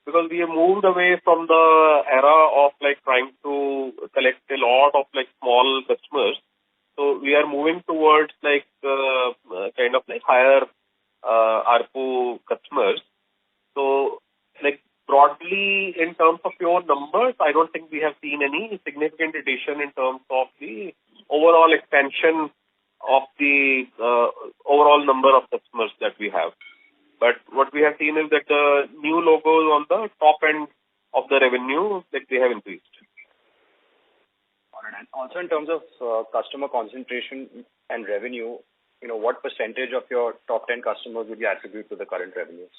Because we have moved away from the era of like trying to collect a lot of like small customers. So we are moving towards like kind of like higher ARPU customers. So like broadly in terms of your numbers, I don't think we have seen any significant addition in terms of the overall expansion of the overall number of customers that we have. But what we have seen is that the new logos on the top end of the revenue, like they have increased. And also in terms of customer concentration and revenue, what percentage of your top 10 customers would you attribute to the current revenues?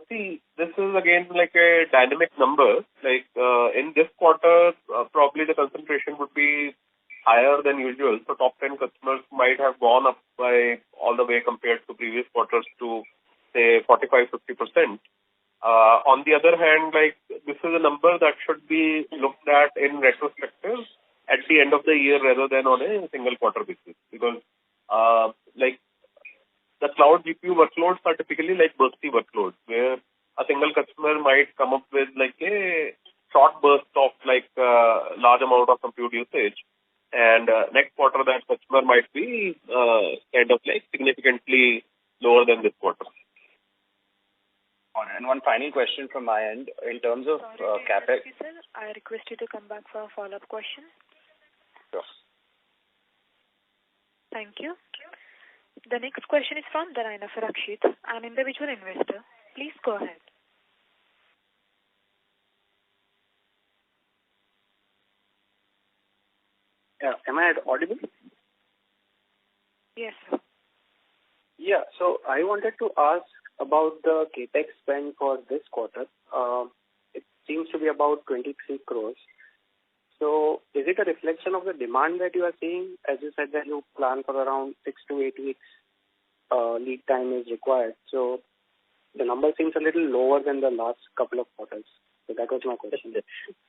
See, this is again like a dynamic number. Like in this quarter, probably the concentration would be higher than usual. So top 10 customers might have gone up by all the way compared to previous quarters to say 45-50%. On the other hand, like this is a number that should be looked at in retrospective at the end of the year rather than on a single quarter basis, because like the cloud GPU workloads are typically like bursty workloads where a single customer might come up with like a short burst of like large amount of compute usage, and next quarter that customer might be kind of like significantly lower than this quarter. And one final question from my end in terms of CapEx. I request you to come back for a follow-up question. Sure. Thank you. The next question is from the line of Rakshit, an individual investor. Please go ahead. Yeah, am I audible? Yes, sir. Yeah, so I wanted to ask about the capex spend for this quarter. It seems to be about 23 crores. So is it a reflection of the demand that you are seeing? As you said that you plan for around 6 to 8 weeks lead time is required. So the number seems a little lower than the last couple of quarters. So that was my question.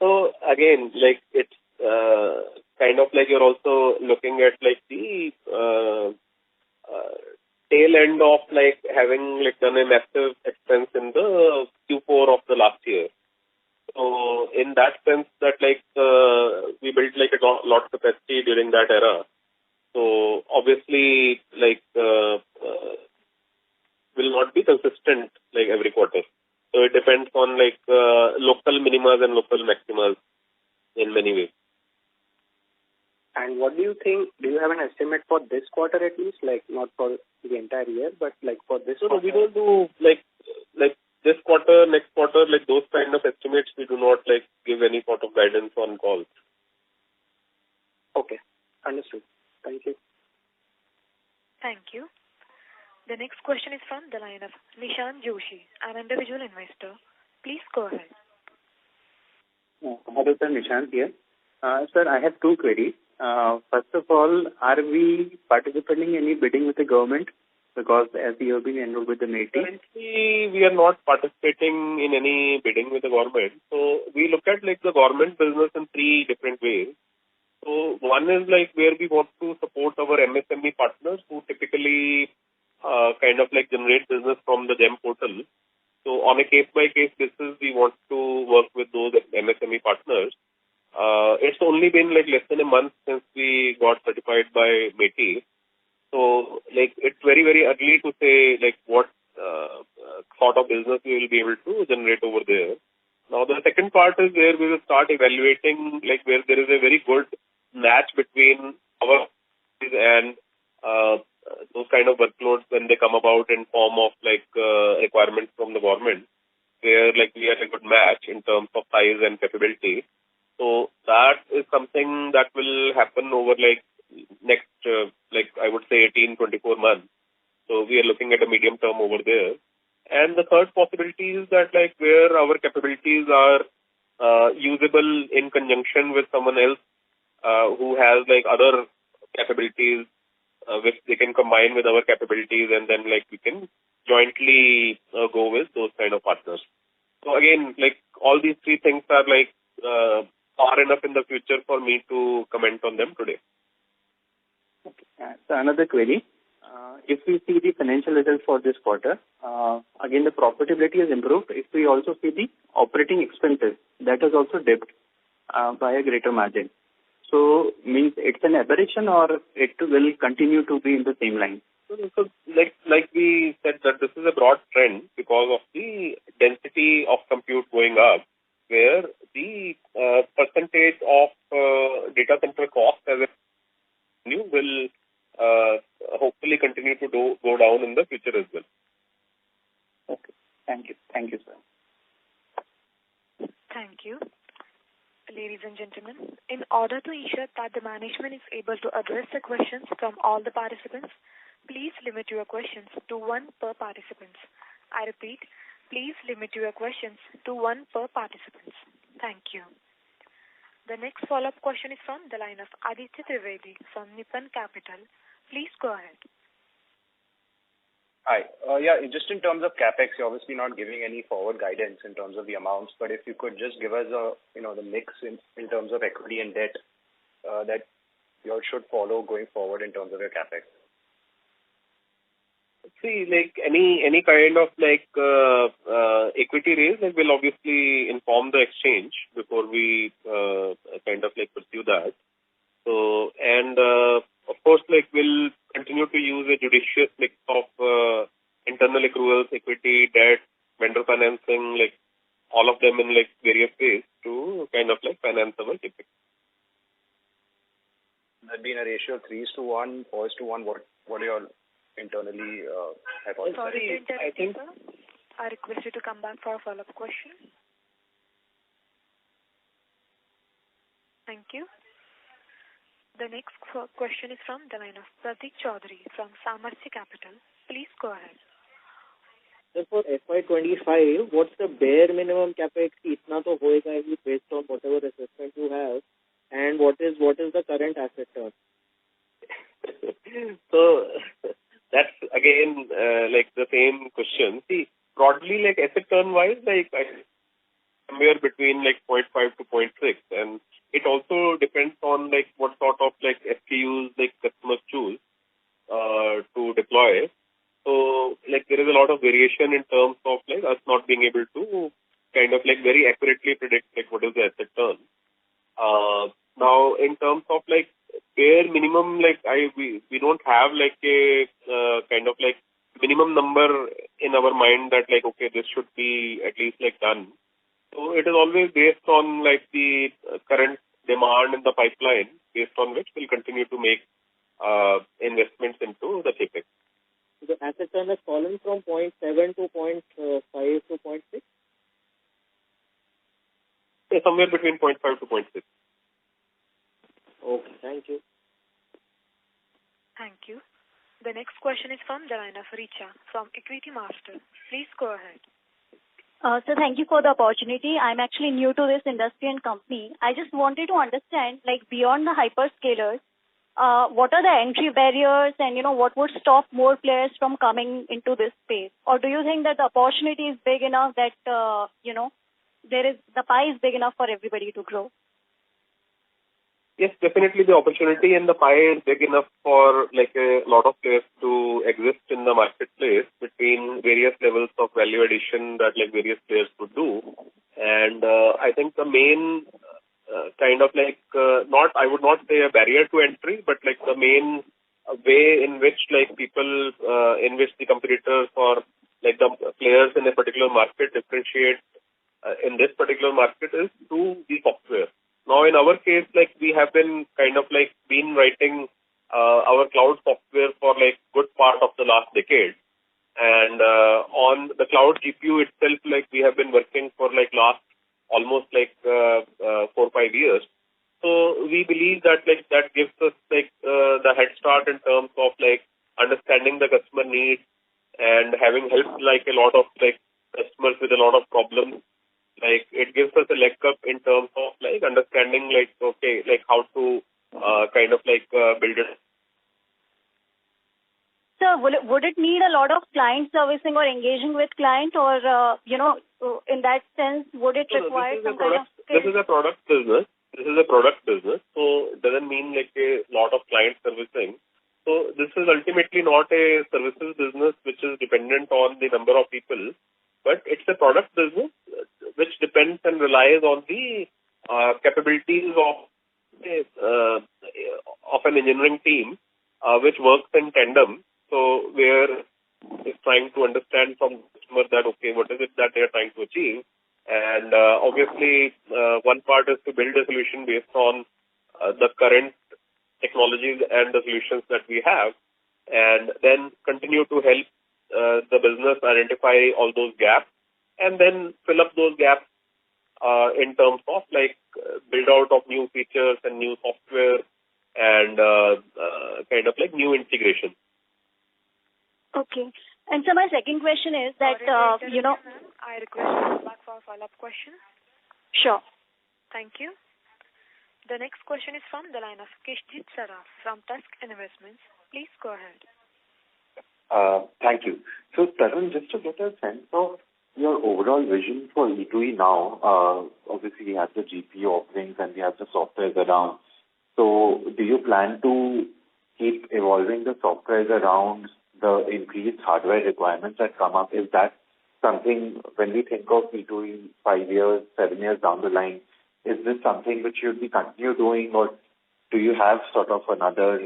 So again, like it's kind of like you're also looking at like the tail end of like having like done a massive expense in the Q4 of the last year. So in that sense that like we built like a lot of capacity during that era. So obviously like will not be consistent like every quarter. So it depends on like local minimas and local maximas in many ways. And what do you think, do you have an estimate for this quarter at least, like not for the entire year, but like for this quarter? No, we don't do like this quarter, next quarter, like those kind of estimates, we do not like give any sort of guidance on calls. Okay, understood. Thank you. Thank you. The next question is from the line of Nishant Joshi, an individual investor. Please go ahead. Hello, sir. Nishant here. Sir, I have two queries. First of all, are we participating in any bidding with the government? Because as we have been enrolled with the NATI. Currently, we are not participating in any bidding with the government. So we look at like the government business in three different ways. So one is like where we want to support our MSME partners who typically kind of like generate business from the GEM portal. So on a case-by-case basis, we want to work with those MSME partners. It's only been like less than a month since we got certified by NATI. So like it's very, very early to say like what sort of business we will be able to generate over there. Now the second part is where we will start evaluating like where there is a very good match between our and those kind of workloads when they come about in form of like requirements from the government, where like we are a good match in terms of size and capability. So that is something that will happen over like next like I would say 18-24 months. So we are looking at a medium term over there. And the third possibility is that like where our capabilities are usable in conjunction with someone else who has like other capabilities which they can combine with our capabilities, and then like we can jointly go with those kind of partners. So again, like all these three things are like far enough in the future for me to comment on them today. Okay. So another query. If we see the financial results for this quarter, again the profitability has improved. If we also see the operating expenses, that has also dipped by a greater margin. So means it's an aberration or it will continue to be in the same line? So like we said that this is a broad trend because of the density of compute going up, where the percentage of data center cost as a revenue will hopefully continue to go down in the future as well. Okay. Thank you. Thank you, sir. Thank you. Ladies and gentlemen, in order to ensure that the management is able to address the questions from all the participants, please limit your questions to one per participant. I repeat, please limit your questions to one per participant. Thank you. The next follow-up question is from the line of Aditya Trivedi from Nippon Capital. Please go ahead. Hi. Yeah, just in terms of CapEx, you're obviously not giving any forward guidance in terms of the amounts, but if you could just give us the mix in terms of equity and debt that you all should follow going forward in terms of your CapEx. See, like any kind of equity raise, we'll obviously inform the exchange before we pursue that. So, and of course, we'll continue to use a judicious mix of internal accruals, equity, debt, vendor financing, all of them in various ways to finance our CapEx. That'd be in a ratio of 3:1, 4:1. What are your internally hypotheses? Sorry to interrupt you, sir. I request you to come back for a follow-up question. Thank you. The next question is from the line of Pratik Chaudhary from Samarthya Capital. Please go ahead. So for FY'25, what's the bare minimum capex? Itna to hoega hi based on whatever assessment you have, and what is the current asset turn? So that's again the same question. See, broadly asset turn wise, somewhere between 0.5 to 0.6, and it also depends on what sort of SKUs customers choose to deploy. So there is a lot of variation in terms of us not being able to very accurately predict what is the asset turn. Now in terms of bare minimum, we don't have a minimum number in our mind that okay, this should be at least done. So it is always based on the current demand in the pipeline, based on which we'll continue to make investments into the CapEx. So the asset turn has fallen from 0.7 to 0.5 to 0.6? Yeah, somewhere between 0.5 to 0.6. Okay, thank you. Thank you. The next question is from the line of Richa from Equity Master. Please go ahead. So thank you for the opportunity. I'm actually new to this industry and company. I just wanted to understand, beyond the hyperscalers, what are the entry barriers and, what would stop more players from coming into this space? Or do you think that the opportunity is big enough that, the pie is big enough for everybody to grow? Yes, definitely the opportunity and the pie is big enough for a lot of players to exist in the marketplace between various levels of value addition that various players could do. And I think the main I would not say a barrier to entry, but the main way in which people, in which the competitors or the players in a particular market differentiate in this particular market is through the software. Now, in our case, we have been been writing our cloud software for good part of the last decade, and on the cloud GPU itself, we have been working for last almost 4-5 years. So we believe that that gives us the head start in terms of understanding the customer needs and having helped a lot of customers with a lot of problems. It gives us a leg up in terms of understanding how to build it. So would it need a lot of client servicing or engaging with client, or in that sense, would it require some kind of skill? This is a product business. So it doesn't mean a lot of client servicing. So this is ultimately not a services business which is dependent on the number of people, but it's a product business which depends and relies on the capabilities of of an engineering team which works in tandem. So where is trying to understand from the customer that, okay, what is it that they are trying to achieve? And obviously, one part is to build a solution based on the current technologies and the solutions that we have, and then continue to help the business identify all those gaps, and then fill up those gaps in terms of build out of new features and new software and kind of like new integration. Okay. And so my second question is that, I request you back for a follow-up question. Sure. Thank you. The next question is from the line of Kishjit Saraf from Tusk Investments. Please go ahead. Thank you. So, Tarun, just to get a sense of your overall vision for E2E now, obviously we have the GPU offerings and we have the software around. So, do you plan to keep evolving the software around the increased hardware requirements that come up? Is that something, when we think of E2E 5 years, 7 years down the line, is this something which you'll be continue doing, or do you have sort of another...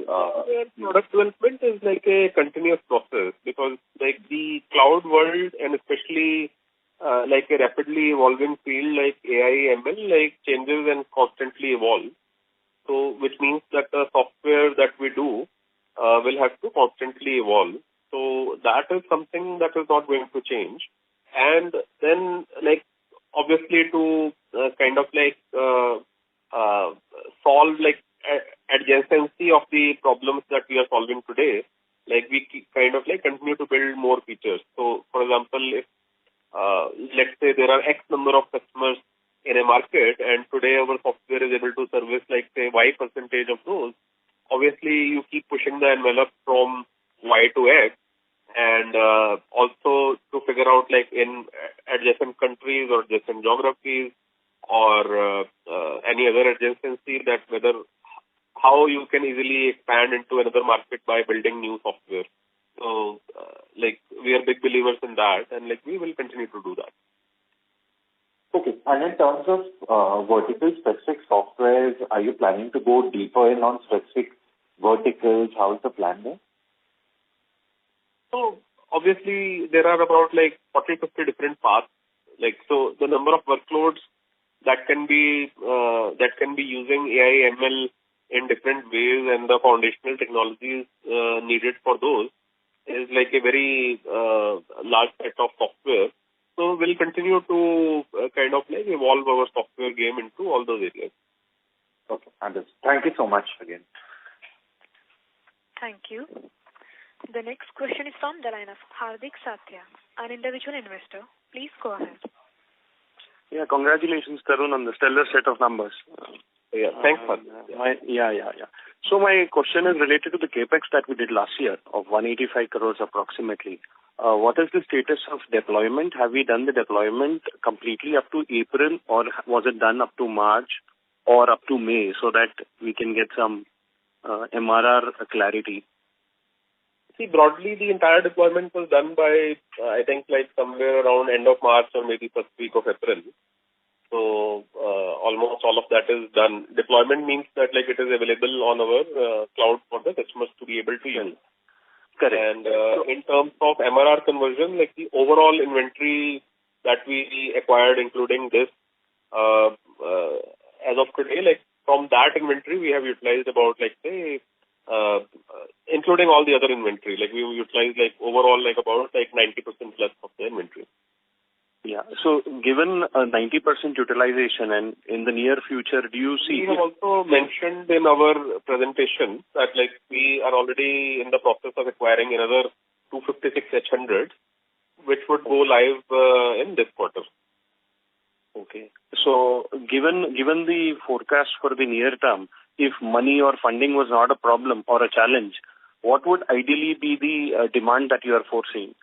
Product development is like a continuous process, because like the cloud world, and especially like a rapidly evolving field like AI, ML, like changes and constantly evolve. So which means that the software that we do will have to constantly evolve. So that is something that is not going to change. And then like obviously to kind of like solve like adjacency of the problems that we are solving today, like we kind of like continue to build more features. So for example, if let's say there are X number of customers in a market, and today our software is able to service like say Y percentage of those, obviously you keep pushing the envelope from Y to X, and also to figure out like in adjacent countries or adjacent geographies or any other adjacency, that whether how you can easily expand into another market by building new software. So like we are big believers in that, and like we will continue to do that. Okay. And in terms of vertical specific softwares, are you planning to go deeper in on specific verticals? How is the plan there? So obviously there are about like 40-50 different paths. Like so, the number of workloads that can be using AI ML in different ways, and the foundational technologies needed for those is like a very large set of software. So we'll continue to kind of like evolve our software game into all those areas. Okay, understood. Thank you so much again. Thank you. The next question is from the line of Hardik Satya, an individual investor. Please go ahead. Yeah, congratulations, Tarun, on the stellar set of numbers. Yeah, thanks, So my question is related to the capex that we did last year of 185 crores approximately. What is the status of deployment? Have we done the deployment completely up to April, or was it done up to March or up to May, so that we can get some MRR clarity? See, broadly, the entire deployment was done by, I think, like somewhere around end of March or maybe first week of April. So almost all of that is done. Deployment means that like it is available on our cloud for the customers to be able to use. Correct. And in terms of MRR conversion, like the overall inventory that we acquired, including this, as of today, like from that inventory, we have utilized about like say, including all the other inventory, like we utilized like overall like about like 90% plus of the inventory. Yeah. So given a 90% utilization, and in the near future, do you see... We have also mentioned in our presentation that like we are already in the process of acquiring another 256 H100s, which would go live in this quarter. Okay. So given the forecast for the near term, if money or funding was not a problem or a challenge, what would ideally be the demand that you are foreseeing?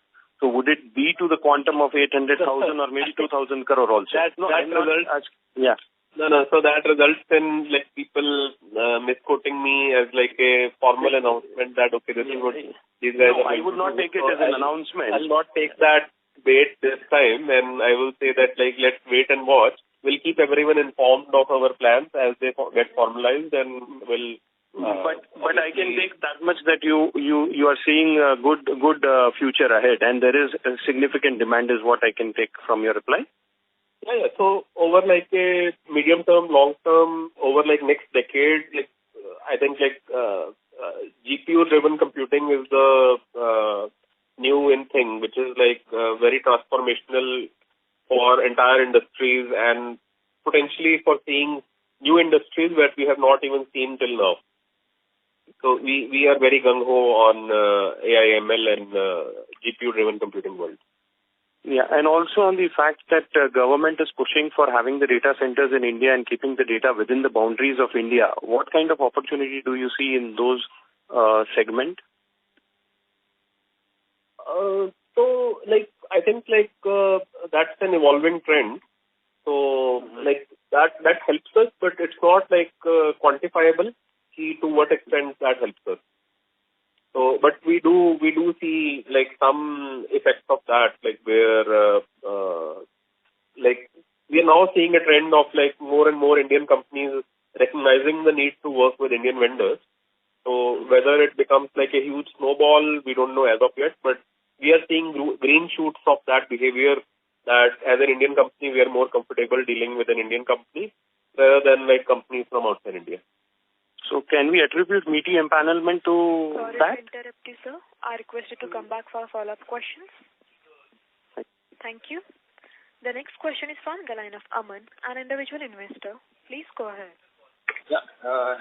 So would it be to the quantum of 800,000 or maybe 2,000 crore also? So that results in like people misquoting me as like a formal announcement that okay, this is what these guys. No, I would not take it as an announcement. I'll not take that bait this time, and I will say that let's wait and watch. We'll keep everyone informed of our plans as they get formalized, and we'll. But I can take that much that you are seeing a good future ahead, and there is a significant demand, is what I can take from your reply. Yeah. So over a medium term, long term, over next decade, I think GPU driven computing is the new in thing, which is very transformational for entire industries and potentially for seeing new industries where we have not even seen till now. So we are very gung-ho on AI, ML and GPU-driven computing world. Yeah, and also on the fact that government is pushing for having the data centers in India and keeping the data within the boundaries of India. What kind of opportunity do you see in those segment? I think that's an evolving trend. So that helps us, but it's not quantifiable to what extent that helps us. So, but we do see some effects of that, where we are now seeing a trend of more and more Indian companies recognizing the need to work with Indian vendors. So whether it becomes a huge snowball, we don't know as of yet, but we are seeing green shoots of that behavior, that as an Indian company, we are more comfortable dealing with an Indian company rather than companies from outside India. So can we attribute meaty empanelment to Sorry that? to interrupt you, sir. I request you to come back for follow-up questions. Thank you. The next question is from the line of Aman, an individual investor. Please go ahead. Yeah.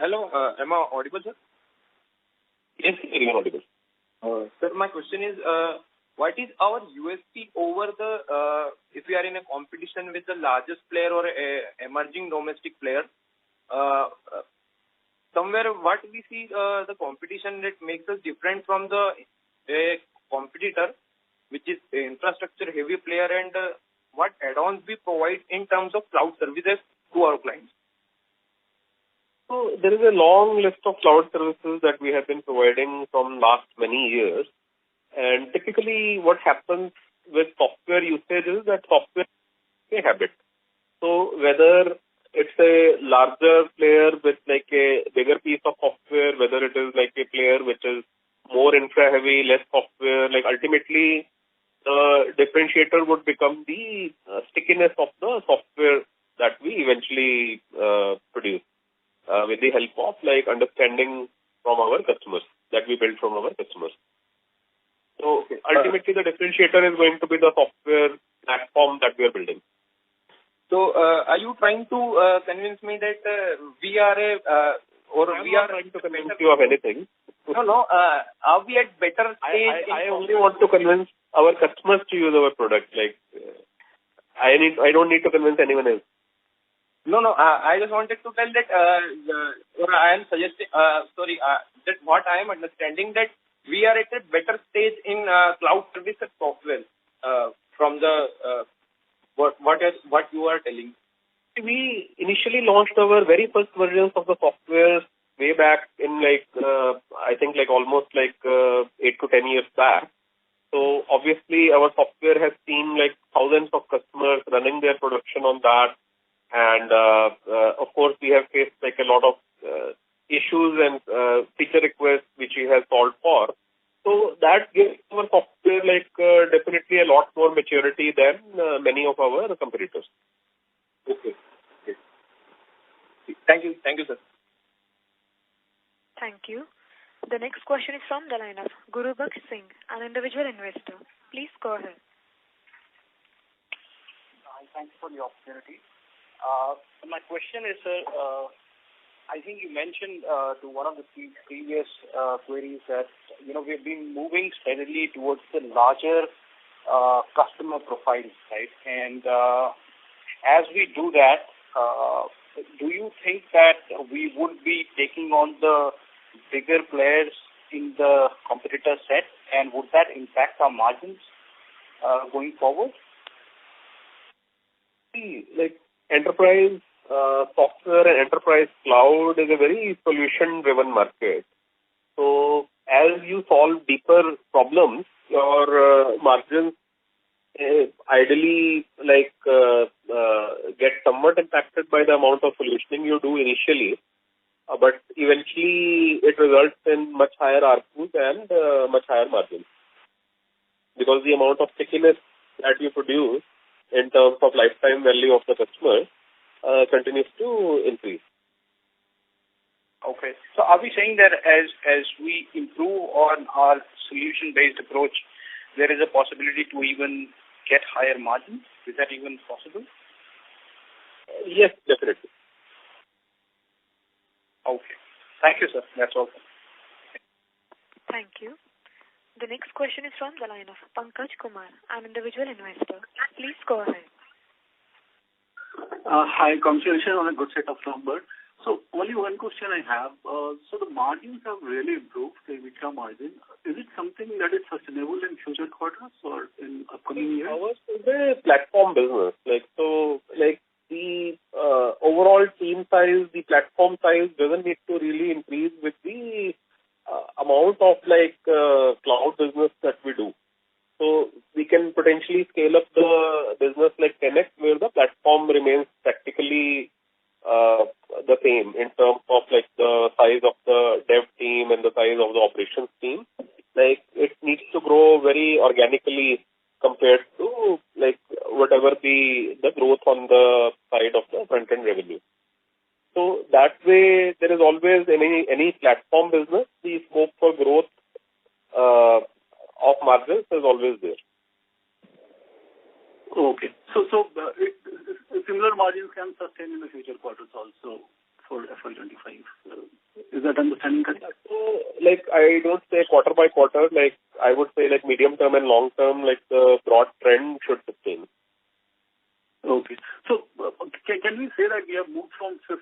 Hello. Am I audible, sir? Yes, you are audible. Sir, my question is, what is our USP over if we are in a competition with the largest player or emerging domestic player? Somewhere what we see the competition that makes us different from the competitor, which is infrastructure heavy player, and what add-ons we provide in terms of cloud services to our clients. So there is a long list of cloud services that we have been providing from last many years. And typically what happens with software usage is that software is a habit. So whether it's a larger player with a bigger piece of software, whether it is a player which is more infra heavy, less software, ultimately the differentiator would become the stickiness of the software that we eventually produce with the help of understanding from our customers that we build from our customers. So ultimately the differentiator is going to be the software platform that we are building. So are you trying to convince me that we are I'm not trying to convince you of anything. No. Are we at better stage? I only want to convince our customers to use our product. I don't need to convince anyone else. No. I just wanted to tell that, or I am suggesting, that what I am understanding, that we are at a better stage in cloud services software from the what you are telling. We initially launched our very first versions of the software way back in I think almost 8 to 10 years back. So obviously our software has seen thousands of customers running their production on that. And of course, we have faced a lot of issues and feature requests which we have solved for. So that gives our software definitely a lot more maturity than many of our competitors. Okay. Thank you, sir. Thank you. The next question is from the line of Gurubaksh Singh, an individual investor. Please go ahead. Thanks for the opportunity. My question is, sir, I think you mentioned to one of the previous queries that we've been moving steadily towards the larger customer profiles, right? And as we do that, do you think that we would be taking on the bigger players in the competitor set, and would that impact our margins going forward? See, enterprise software and enterprise cloud is a very solution-driven market. So as you solve deeper problems, your margins ideally get somewhat impacted by the amount of solutioning you do initially, but eventually it results in much higher ARPUs and much higher margins, because the amount of stickiness that you produce in terms of lifetime value of the customer continues to increase. Okay. So are we saying that as we improve on our solution-based approach, there is a possibility to even get higher margins? Is that even possible? Yes, definitely. Okay. Thank you, sir. That's all. Thank you. The next question is from the line of Pankaj Kumar, an individual investor. Please go ahead. Hi, congratulations on a good set of numbers. So only one question I have. So the margins have really improved, the EBITDA margin. Is it something that is sustainable in future quarters or in upcoming years? Ours is a platform business. The overall team size, the platform size doesn't need to really increase with the amount of cloud business that we do. So we can potentially scale up the business like 10x, where the platform remains practically the same in terms of the size of the dev team and the size of the operations team. It needs to grow very organically compared to whatever the growth on the side of the front end revenue. So that way, there is always any platform business, the scope for growth of margins is always there. Okay. So similar margins can sustain in the future quarters also for FY'25. Is that understanding correct? So, I don't say quarter by quarter. I would say medium term and long term, the broad trend should sustain. Okay. So can we say that we have moved from 50+%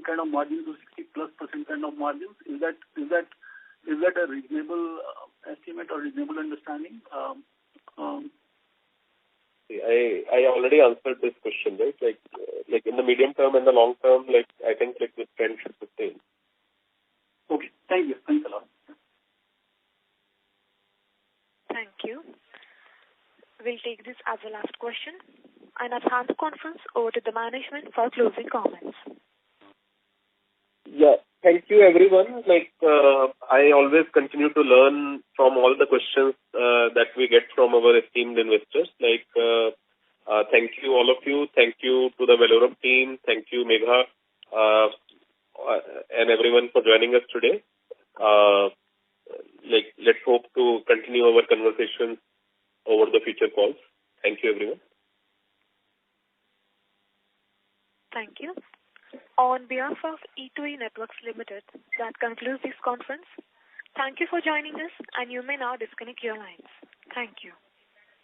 kind of margins to 60+% kind of margins? Is that a reasonable estimate or reasonable understanding? I already answered this question, right? In the medium term and the long term, I think this trend should sustain. Okay. Thank you. Thanks a lot. Thank you. We'll take this as the last question, and I'll hand the conference over to the management for closing comments. Yeah. Thank you, everyone. I always continue to learn from all the questions that we get from our esteemed investors. Thank you, all of you. Thank you to the Velorum team. Thank you, Megha, and everyone for joining us today. Let's hope to continue our conversations over the future calls. Thank you, everyone. Thank you. On behalf of E2E Networks Limited, that concludes this conference. Thank you for joining us, and you may now disconnect your lines. Thank you.